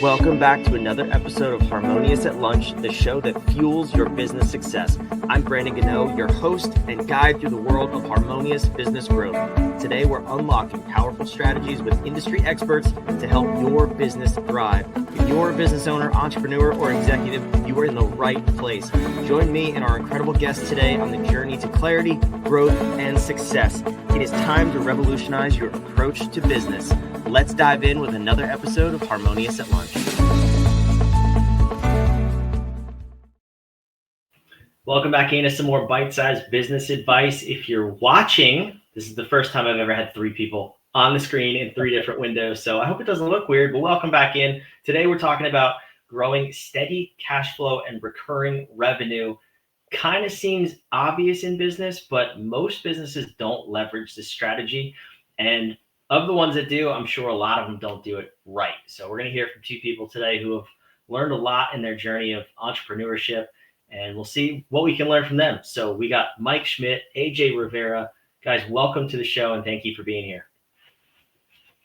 Welcome back to another episode of Harmonious at Lunch, the show that fuels your business success. I'm Brandon Gano, your host and guide through the world of harmonious business growth. Today, we're unlocking powerful strategies with industry experts to help your business thrive. If you're a business owner, entrepreneur, or executive, you are in the right place. Join me and our incredible guests today on the journey to clarity, growth, and success. It is time to revolutionize your approach to business. Let's dive in with another episode of Harmonious at Lunch. Welcome back into some more bite-sized business advice. If you're watching, this is the first time I've ever had three people on the screen in three different windows, so I hope it doesn't look weird, but welcome back in. Today we're talking about growing steady cash flow and recurring revenue. Kind of seems obvious in business, but most businesses don't leverage this strategy. And of the ones that do, I'm sure a lot of them don't do it right. So we're going to hear from two people today who have learned a lot in their journey of entrepreneurship, and we'll see what we can learn from them. So we got Mike Schmidt, AJ Rivera. Guys, welcome to the show, and thank you for being here.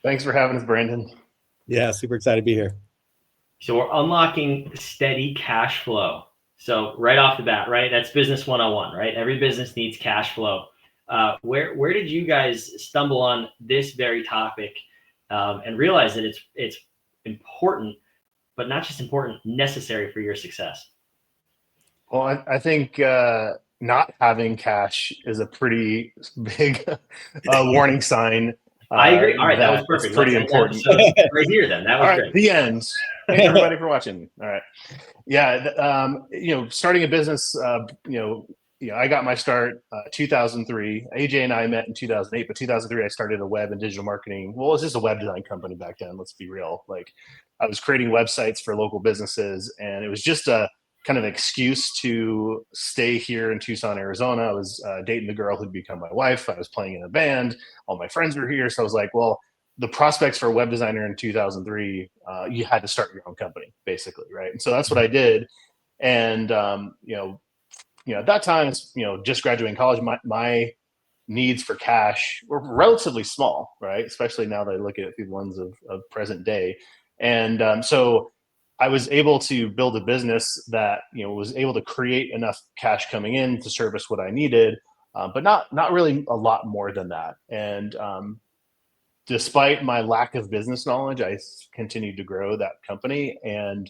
Thanks for having us, Brandon. Yeah, super excited to be here. So we're unlocking steady cash flow. So right off the bat, right? That's business 101, right? Every business needs cash flow. Where did you guys stumble on this very topic and realize that it's important, but not just important, necessary for your success? Well, I think not having cash is a pretty big warning sign. I agree. All right, that was perfect. It's pretty important. Right here, then. That was all right, great. the end. Thanks everybody for watching. All right. Yeah, starting a business, I got my start 2003. AJ and I met in 2008, but 2003 I started a web and digital marketing. Well, it was just a web design company back then. Let's be real. Like, I was creating websites for local businesses, and it was just a kind of excuse to stay here in Tucson, Arizona. I was dating the girl who'd become my wife. I was playing in a band. All my friends were here, so I was like, well, the prospects for a web designer in 2003, you had to start your own company, basically, right? And so that's what I did. And at that time, just graduating college, my needs for cash were relatively small, right? Especially now that I look at the ones of present day. And so I was able to build a business that, was able to create enough cash coming in to service what I needed, but not really a lot more than that. And despite my lack of business knowledge, I continued to grow that company and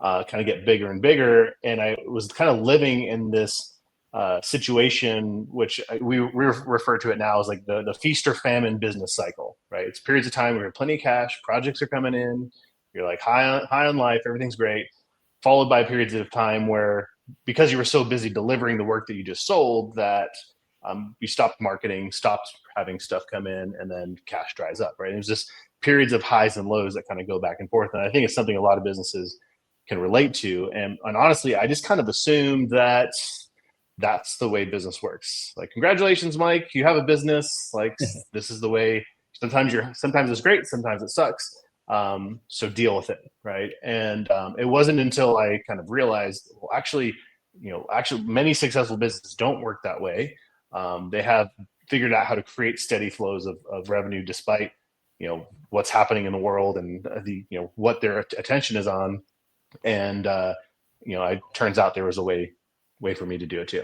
kind of get bigger and bigger. And I was kind of living in this situation, which we refer to it now as like the feast-or-famine business cycle, right? It's periods of time where you have plenty of cash, projects are coming in, you're like high on life, everything's great, followed by periods of time where, because you were so busy delivering the work that you just sold, that you stopped marketing, stopped having stuff come in, and then cash dries up, right? And there's just periods of highs and lows that kind of go back and forth. And I think it's something a lot of businesses can relate to. And honestly, I just kind of assumed that that's the way business works. Like, congratulations, Mike, you have a business. Like, this is the way. Sometimes it's great, sometimes it sucks. So deal with it, right? And it wasn't until I kind of realized, well, actually, many successful businesses don't work that way. They have figured out how to create steady flows of revenue despite, what's happening in the world and what their attention is on. And it turns out there was a way for me to do it too.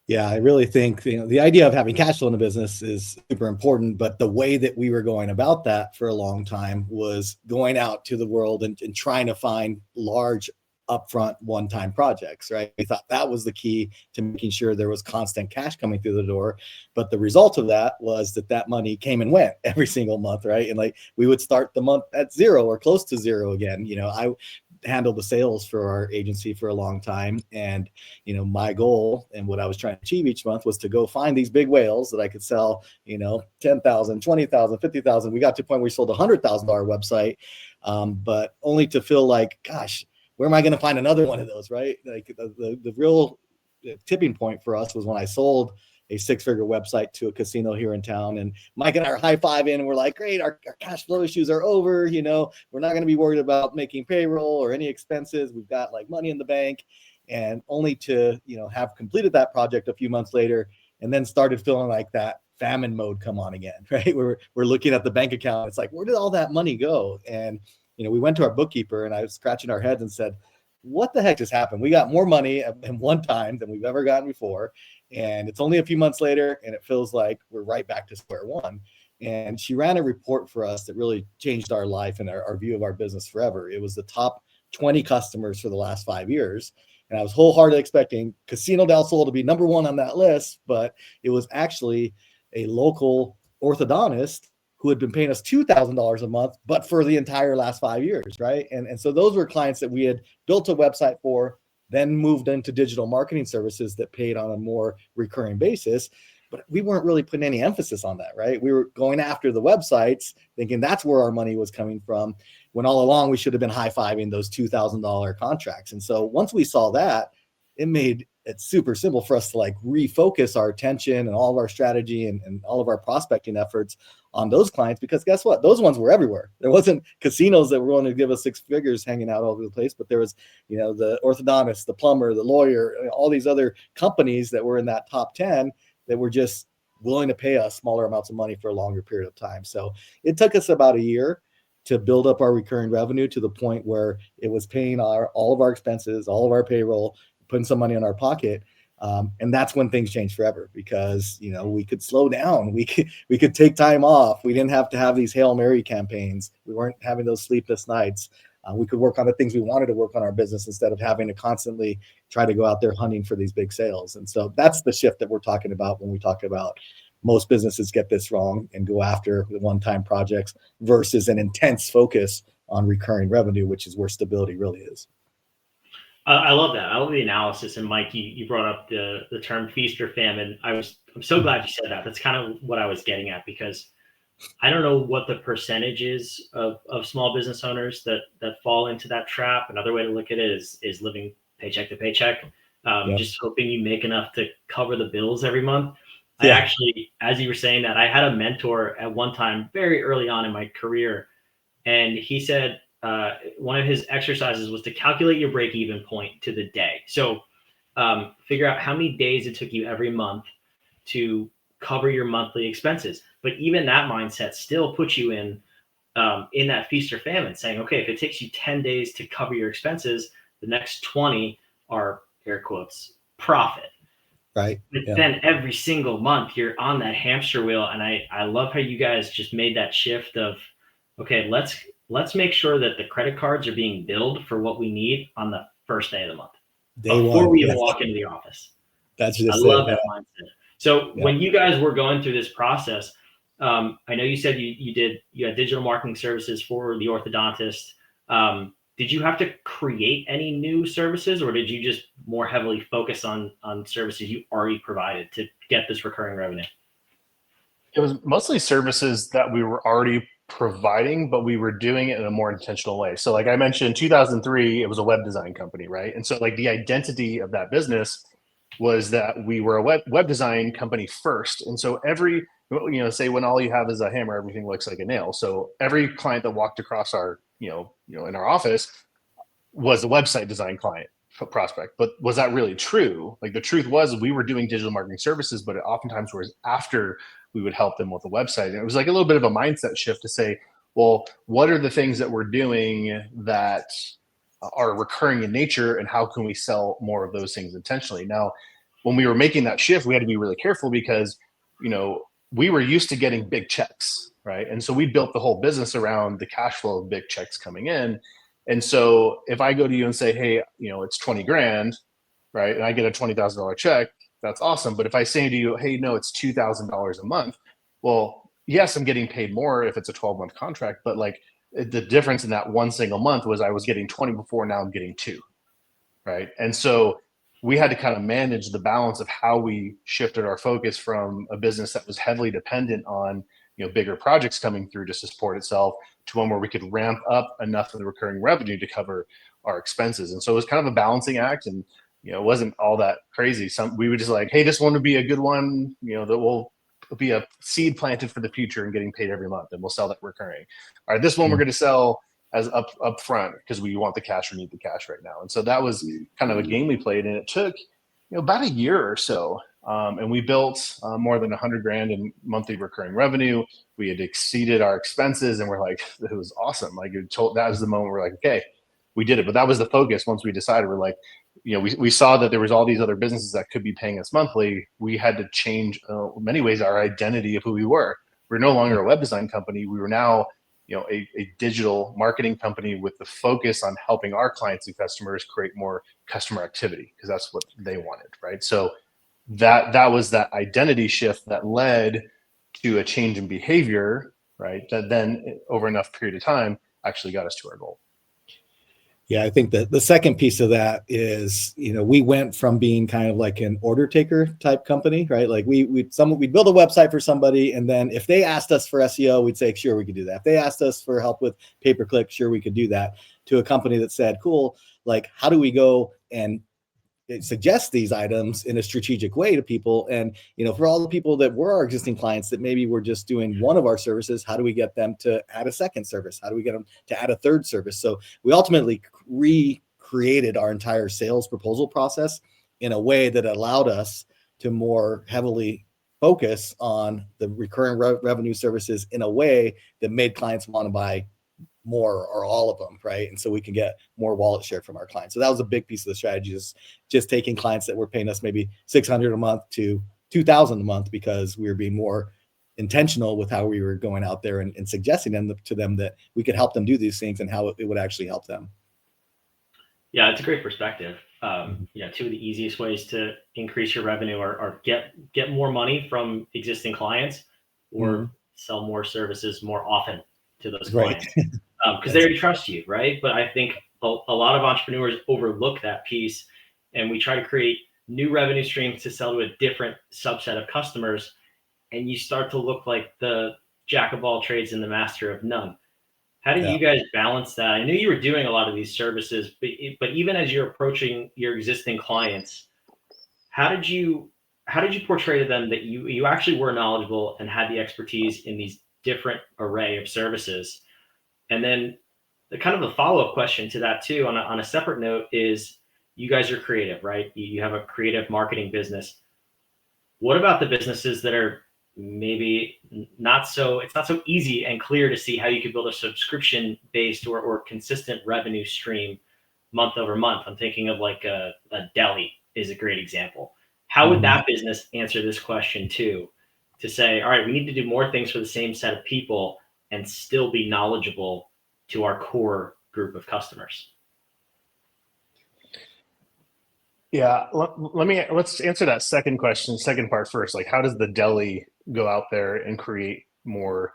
Yeah, I really think the idea of having cash flow in the business is super important, but the way that we were going about that for a long time was going out to the world and trying to find large upfront one-time projects, right? We thought that was the key to making sure there was constant cash coming through the door. But the result of that was that money came and went every single month, right? And like, we would start the month at zero or close to zero again. I handled the sales for our agency for a long time. And, my goal and what I was trying to achieve each month was to go find these big whales that I could sell, 10,000, 20,000, 50,000. We got to a point where we sold $100,000 website, but only to feel like, gosh, where am I going to find another one of those, right? Like, the real tipping point for us was when I sold a 6-figure website to a casino here in town, and Mike and I are high-fiving, and we're like, great, our cash flow issues are over. We're not going to be worried about making payroll or any expenses. We've got like money in the bank. And only to, have completed that project a few months later and then started feeling like that famine mode come on again, right? We're looking at the bank account. It's like, where did all that money go? And, we went to our bookkeeper and I was scratching our heads and said, what the heck just happened? We got more money in one time than we've ever gotten before. And it's only a few months later and it feels like we're right back to square one. And she ran a report for us that really changed our life and our view of our business forever. It was the top 20 customers for the last 5 years. And I was wholeheartedly expecting Casino del Sol to be number one on that list, but it was actually a local orthodontist who had been paying us $2,000 a month, but for the entire last 5 years, right? And so those were clients that we had built a website for, then moved into digital marketing services that paid on a more recurring basis. But we weren't really putting any emphasis on that, right? We were going after the websites, thinking that's where our money was coming from, when all along we should have been high-fiving those $2,000 contracts. And so once we saw that, it made it super simple for us to like refocus our attention and all of our strategy and all of our prospecting efforts on those clients, because guess what? Those ones were everywhere. There wasn't casinos that were going to give us 6 figures hanging out all over the place, but there was, the orthodontist, the plumber, the lawyer, all these other companies that were in that top 10 that were just willing to pay us smaller amounts of money for a longer period of time. So it took us about a year to build up our recurring revenue to the point where it was paying all of our expenses, all of our payroll, putting some money in our pocket. And that's when things changed forever, because, we could slow down. We could take time off. We didn't have to have these Hail Mary campaigns. We weren't having those sleepless nights. We could work on the things we wanted to work on our business instead of having to constantly try to go out there hunting for these big sales. And so that's the shift that we're talking about when we talk about most businesses get this wrong and go after the one-time projects versus an intense focus on recurring revenue, which is where stability really is. I love that. I love the analysis. And Mike, you brought up the term feast or famine. I'm so glad you said that. That's kind of what I was getting at, because I don't know what the percentage is of small business owners that fall into that trap. Another way to look at it is living paycheck to paycheck, just hoping you make enough to cover the bills every month. Yeah. I actually, as you were saying that, I had a mentor at one time very early on in my career, and he said one of his exercises was to calculate your break-even point to the day. So figure out how many days it took you every month to cover your monthly expenses. But even that mindset still puts you in that feast or famine, saying, okay, if it takes you 10 days to cover your expenses, the next 20 are, air quotes, profit. Right. But then every single month you're on that hamster wheel. And I love how you guys just made that shift of, okay, let's make sure that the credit cards are being billed for what we need on the first day of the month before we even walk into the office. That's just I love that mindset. So when you guys were going through this process, I know you said you had digital marketing services for the orthodontist. Did you have to create any new services, or did you just more heavily focus on services you already provided to get this recurring revenue? It was mostly services that we were already providing, but we were doing it in a more intentional way. So like I mentioned, 2003, it was a web design company, right? And so like the identity of that business was that we were a web design company first. And so every, say when all you have is a hammer, everything looks like a nail. So every client that walked across our, in our office was a website design client prospect. But was that really true? Like the truth was we were doing digital marketing services, but it oftentimes was after we would help them with a website. And it was like a little bit of a mindset shift to say, well, what are the things that we're doing that are recurring in nature, and how can we sell more of those things intentionally? Now, when we were making that shift, we had to be really careful because, we were used to getting big checks, right? And so we built the whole business around the cash flow of big checks coming in. And so if I go to you and say, hey, it's 20 grand, right? And I get a $20,000 check, that's awesome. But if I say to you, hey, no, it's $2,000 a month. Well, yes, I'm getting paid more if it's a 12-month contract, but like the difference in that one single month was I was getting 20 before, now I'm getting 2, right? And so we had to kind of manage the balance of how we shifted our focus from a business that was heavily dependent on, bigger projects coming through to support itself, to one where we could ramp up enough of the recurring revenue to cover our expenses. And so it was kind of a balancing act, and it wasn't all that crazy. We were just like, hey, this one would be a good one, that will be a seed planted for the future and getting paid every month, and we'll sell that recurring. All right, this one we're going to sell as up front because we want the cash or need the cash right now. And so that was kind of a game we played, and it took about a year or so And we built more than 100 grand in monthly recurring revenue. We had exceeded our expenses, and we're like, it was awesome. Like that was the moment we're like, okay, we did it. But that was the focus. Once we decided, we're like, we saw that there was all these other businesses that could be paying us monthly. We had to change, in many ways, our identity of who we were. We're no longer a web design company. We were now, a digital marketing company with the focus on helping our clients and customers create more customer activity, because that's what they wanted, right? So that was that identity shift that led to a change in behavior, right? That then over enough period of time actually got us to our goal. Yeah, I think that the second piece of that is, we went from being kind of like an order taker type company, right? Like we'd build a website for somebody, and then if they asked us for SEO, we'd say, sure, we could do that. If they asked us for help with pay-per-click, sure, we could do that. To a company that said, cool, like how do we go and suggest these items in a strategic way to people? And for all the people that were our existing clients that maybe were just doing one of our services, how do we get them to add a second service? How do we get them to add a third service? So we ultimately recreated our entire sales proposal process in a way that allowed us to more heavily focus on the recurring revenue services in a way that made clients want to buy more or all of them, right? And so we can get more wallet share from our clients. So that was a big piece of the strategy, is just taking clients that were paying us maybe $600 a month to $2,000 a month, because we were being more intentional with how we were going out there and suggesting to them that we could help them do these things and how it would actually help them. Yeah, it's a great perspective. Two of the easiest ways to increase your revenue are get more money from existing clients, or sell more services more often to those clients. Right. Because they already trust you, right? But I think a lot of entrepreneurs overlook that piece, and we try to create new revenue streams to sell to a different subset of customers, and you start to look like the jack of all trades and the master of none. How did you guys balance that? I knew you were doing a lot of these services, but even as you're approaching your existing clients, how did you portray to them that you actually were knowledgeable and had the expertise in these different array of services? And then the kind of the follow-up question to that too, on a separate note, is you guys are creative, right? You have a creative marketing business. What about the businesses that are maybe it's not so easy and clear to see how you could build a subscription based or consistent revenue stream month over month? I'm thinking of like a deli is a great example. How would that business answer this question too? To say, all right, we need to do more things for the same set of people and still be knowledgeable to our core group of customers. Yeah, let's answer that second part first. Like, how does the deli go out there and create more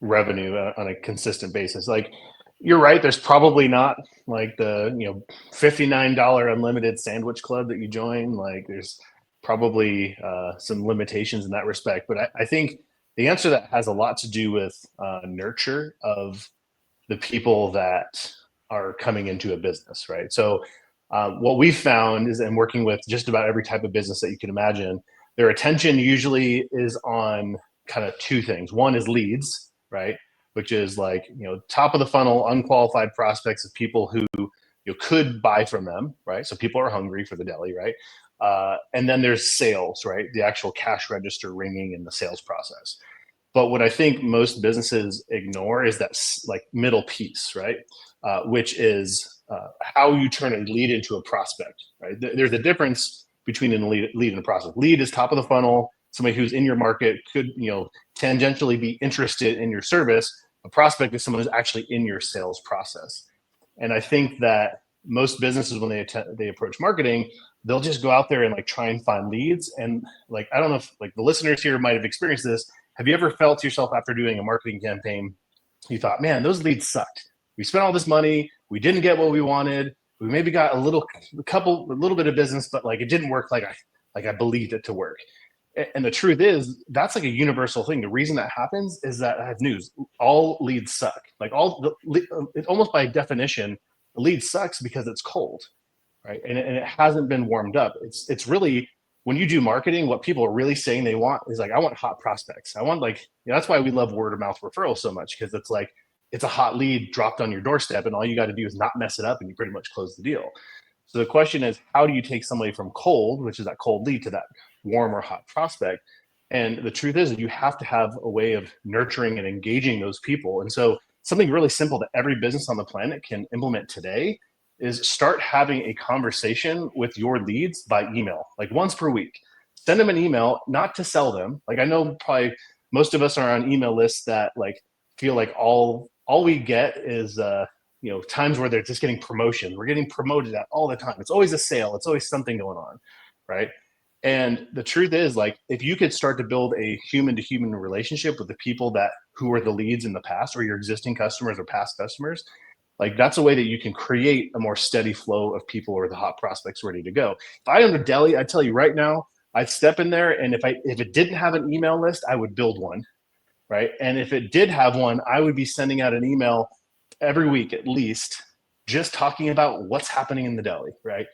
revenue on a consistent basis? Like, you're right. There's probably not like the $59 unlimited sandwich club that you join. Like, there's probably some limitations in that respect. But I think the answer that has a lot to do with nurture of the people that are coming into a business, right? So what we've found is, in working with just about every type of business that you can imagine, their attention usually is on kind of two things. One is leads, right? Which is like, top of the funnel, unqualified prospects of people who could buy from them, right? So people are hungry for the deli, right? And then there's sales, right? The actual cash register ringing in the sales process. But what I think most businesses ignore is that like middle piece, right? Which is how you turn a lead into a prospect, right? There's a difference between a lead and a prospect. Lead is top of the funnel, somebody who's in your market, could tangentially be interested in your service. A prospect is someone who's actually in your sales process. And I think that most businesses, when they approach marketing, they'll just go out there and like try and find leads. And like, I don't know if like the listeners here might have experienced this. Have you ever felt to yourself after doing a marketing campaign, you thought, man, those leads sucked. We spent all this money. We didn't get what we wanted. We maybe got a little bit of business, but like it didn't work like I believed it to work. And the truth is, that's like a universal thing. The reason that happens is that I have news. All leads suck. Like almost by definition, the lead sucks because it's cold, right? And it hasn't been warmed up. It's really, when you do marketing, what people are really saying they want is like, I want hot prospects. I want that's why we love word of mouth referrals so much, because it's like, it's a hot lead dropped on your doorstep and all you got to do is not mess it up and you pretty much close the deal. So the question is, how do you take somebody from cold, which is that cold lead, to that warm or hot prospect? And the truth is that you have to have a way of nurturing and engaging those people. And so something really simple that every business on the planet can implement today is start having a conversation with your leads by email, like once per week. Send them an email, not to sell them. Like, I know probably most of us are on email lists that like feel like all we get is times where they're just getting promotion. We're getting promoted at all the time. It's always a sale. It's always something going on, right? And the truth is, like, if you could start to build a human to human relationship with the people who were the leads in the past, or your existing customers or past customers, like, that's a way that you can create a more steady flow of people or the hot prospects ready to go. If I owned a deli, I tell you right now, I'd step in there, and if it didn't have an email list, I would build one, right? And if it did have one, I would be sending out an email every week at least, just talking about what's happening in the deli, right?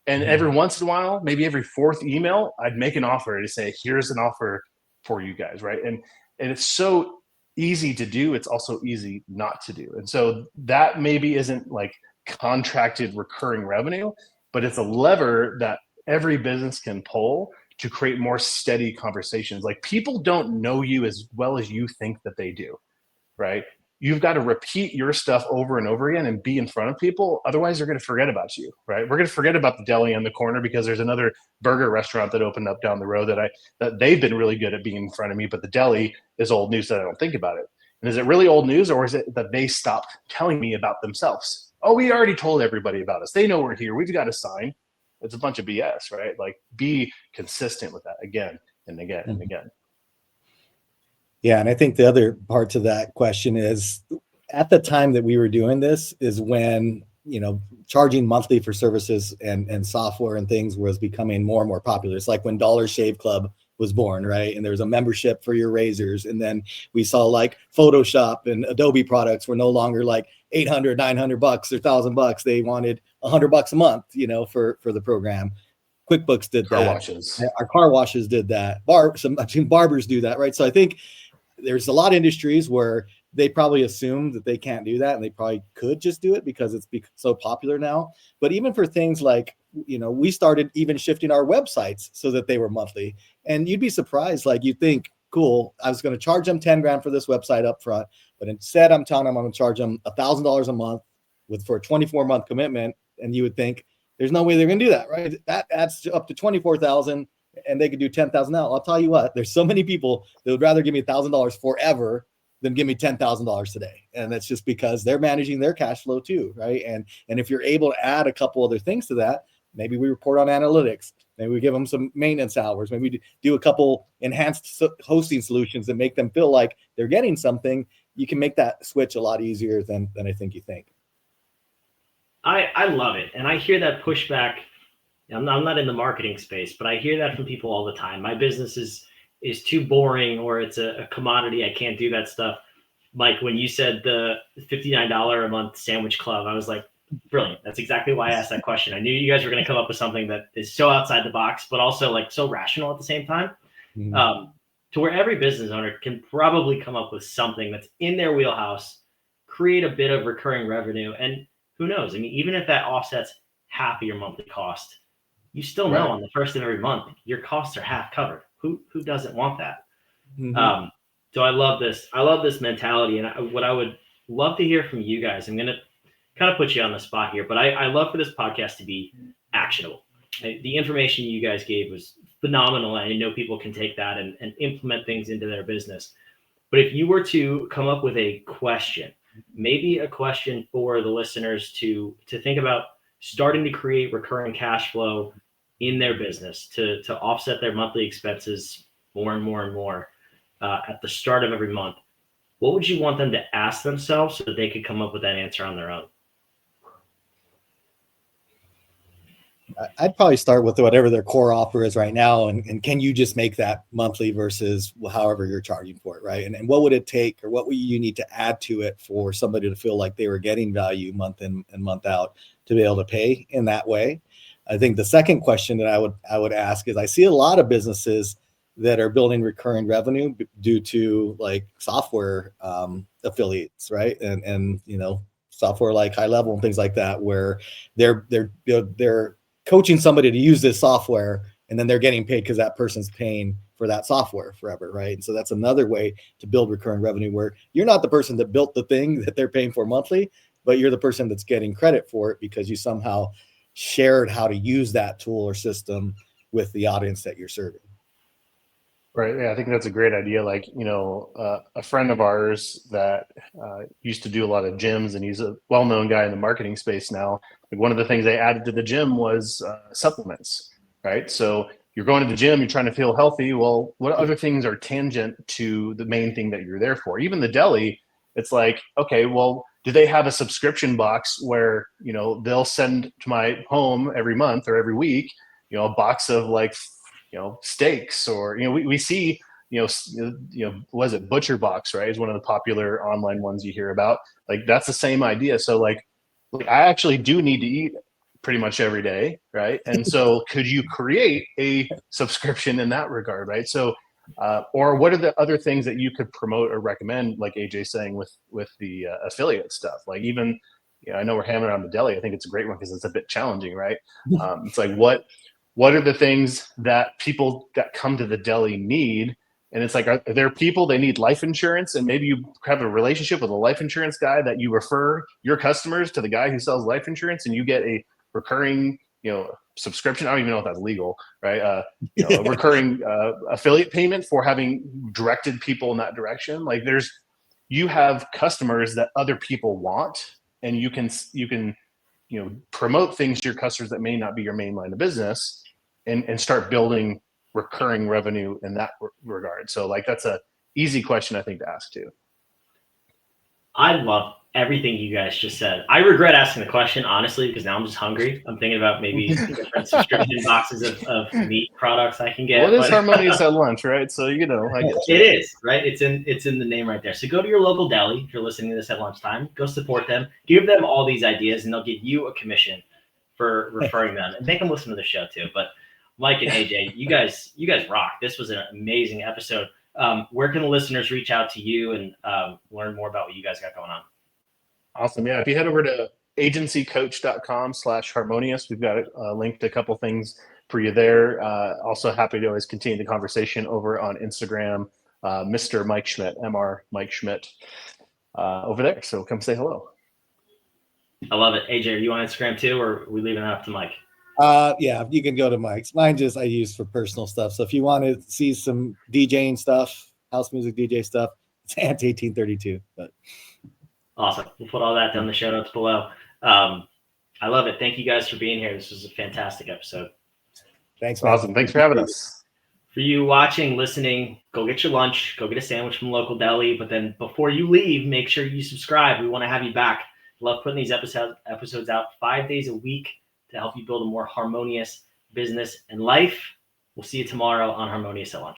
And every once in a while, maybe every fourth email, I'd make an offer to say, here's an offer for you guys, right? And it's so easy to do. It's also easy not to do. And so that maybe isn't like contracted recurring revenue, but it's a lever that every business can pull to create more steady conversations. Like, people don't know you as well as you think that they do, right? You've got to repeat your stuff over and over again and be in front of people. Otherwise, they're going to forget about you, right? We're going to forget about the deli on the corner because there's another burger restaurant that opened up down the road that they've been really good at being in front of me, but the deli is old news that I don't think about it. And is it really old news, or is it that they stopped telling me about themselves? Oh, we already told everybody about us. They know we're here. We've got a sign. It's a bunch of BS, right? Like, be consistent with that again and again and again. Yeah. And I think the other part to that question is, at the time that we were doing this is when, charging monthly for services and software and things was becoming more and more popular. It's like when Dollar Shave Club was born, right? And there was a membership for your razors. And then we saw like Photoshop and Adobe products were no longer like $800, $900 or $1,000. They wanted $100 a month, for the program. QuickBooks did that. Car washes. Our car washes did that. Barbers do that, right? So I think there's a lot of industries where they probably assume that they can't do that, and they probably could just do it because it's so popular now. But even for things like, we started even shifting our websites so that they were monthly, and you'd be surprised. Like, you'd think, cool, I was going to charge them 10 grand for this website up front, but instead I'm telling them I'm going to charge them $1,000 a month for a 24-month commitment. And you would think there's no way they're going to do that, right? That adds up to 24,000. And they could do 10,000 now. I'll tell you what, there's so many people that would rather give me $1,000 forever than give me $10,000 today. And that's just because they're managing their cash flow too, right? And if you're able to add a couple other things to that, maybe we report on analytics, maybe we give them some maintenance hours, maybe we do a couple enhanced hosting solutions that make them feel like they're getting something. You can make that switch a lot easier than I think you think. I love it. And I hear that pushback. I'm not in the marketing space, but I hear that from people all the time. My business is too boring, or it's a commodity. I can't do that stuff. Mike, when you said the $59 a month sandwich club, I was like, brilliant. That's exactly why I asked that question. I knew you guys were going to come up with something that is so outside the box, but also like so rational at the same time. Mm-hmm. To where every business owner can probably come up with something that's in their wheelhouse, create a bit of recurring revenue. And who knows? I mean, even if that offsets half of your monthly cost, you still know on the first of every month, your costs are half covered. Who doesn't want that? Mm-hmm. So I love this. I love this mentality. And what I would love to hear from you guys, I'm going to kind of put you on the spot here, but I love for this podcast to be actionable. The information you guys gave was phenomenal. And I know people can take that and implement things into their business. But if you were to come up with a question, maybe a question for the listeners to think about starting to create recurring cash flow in their business to offset their monthly expenses more and more and more at the start of every month, what would you want them to ask themselves so that they could come up with that answer on their own? I'd probably start with whatever their core offer is right now. And can you just make that monthly versus however you're charging for it, right? And what would it take, or what would you need to add to it for somebody to feel like they were getting value month in and month out to be able to pay in that way? I think the second question that I would ask is, I see a lot of businesses that are building recurring revenue due to like software affiliates, right? And software like High Level and things like that, where they're coaching somebody to use this software, and then they're getting paid because that person's paying for that software forever, right? And so that's another way to build recurring revenue, where you're not the person that built the thing that they're paying for monthly, but you're the person that's getting credit for it because you somehow shared how to use that tool or system with the audience that you're serving. Right. Yeah, I think that's a great idea. Like, a friend of ours that used to do a lot of gyms, and he's a well-known guy in the marketing space now. Like, one of the things they added to the gym was supplements, right? So you're going to the gym, you're trying to feel healthy. Well, what other things are tangent to the main thing that you're there for? Even the deli, it's like, okay, well, do they have a subscription box where, they'll send to my home every month or every week, a box of like, steaks, or, we see, was it Butcher Box, right? Is one of the popular online ones you hear about. Like, that's the same idea. So like I actually do need to eat pretty much every day, right? And so could you create a subscription in that regard, right? So, or what are the other things that you could promote or recommend, like AJ saying with the affiliate stuff? Like, even, I know we're hammering on the deli. I think it's a great one because it's a bit challenging, right? It's like, what are the things that people that come to the deli need? And it's like, are there people, they need life insurance, and maybe you have a relationship with a life insurance guy that you refer your customers to the guy who sells life insurance, and you get a recurring, subscription. I don't even know if that's legal, right? A recurring affiliate payment for having directed people in that direction. Like, you have customers that other people want, and you can promote things to your customers that may not be your main line of business, and start building recurring revenue in that regard. So like, that's a easy question, I think, to ask too. I love everything you guys just said. I regret asking the question, honestly, because now I'm just hungry. I'm thinking about maybe different subscription boxes of meat products I can get. Well, it is Harmonious at lunch, right? So, I guess it is, right? It's in the name right there. So go to your local deli if you're listening to this at lunchtime. Go support them. Give them all these ideas, and they'll give you a commission for referring them, and make them listen to the show too. But Mike and AJ, you guys rock. This was an amazing episode. Where can the listeners reach out to you and learn more about what you guys got going on? Awesome. Yeah. If you head over to agencycoach.com/harmonious, we've got linked a couple things for you there. Also happy to always continue the conversation over on Instagram, Mr. Mike Schmidt, Mr. Mike Schmidt, over there. So come say hello. I love it. AJ, are you on Instagram too, or are we leaving it up to Mike? Yeah, you can go to Mike's. Mine I use for personal stuff. So if you want to see some DJing stuff, house music DJ stuff, it's ant1832. But awesome. We'll put all that down in the show notes below. I love it. Thank you guys for being here. This was a fantastic episode. Thanks, man. Awesome. Thanks for having us. For you watching, listening, go get your lunch, go get a sandwich from a local deli. But then before you leave, make sure you subscribe. We want to have you back. Love putting these episodes out 5 days a week to help you build a more harmonious business and life. We'll see you tomorrow on Harmonious at Lunch.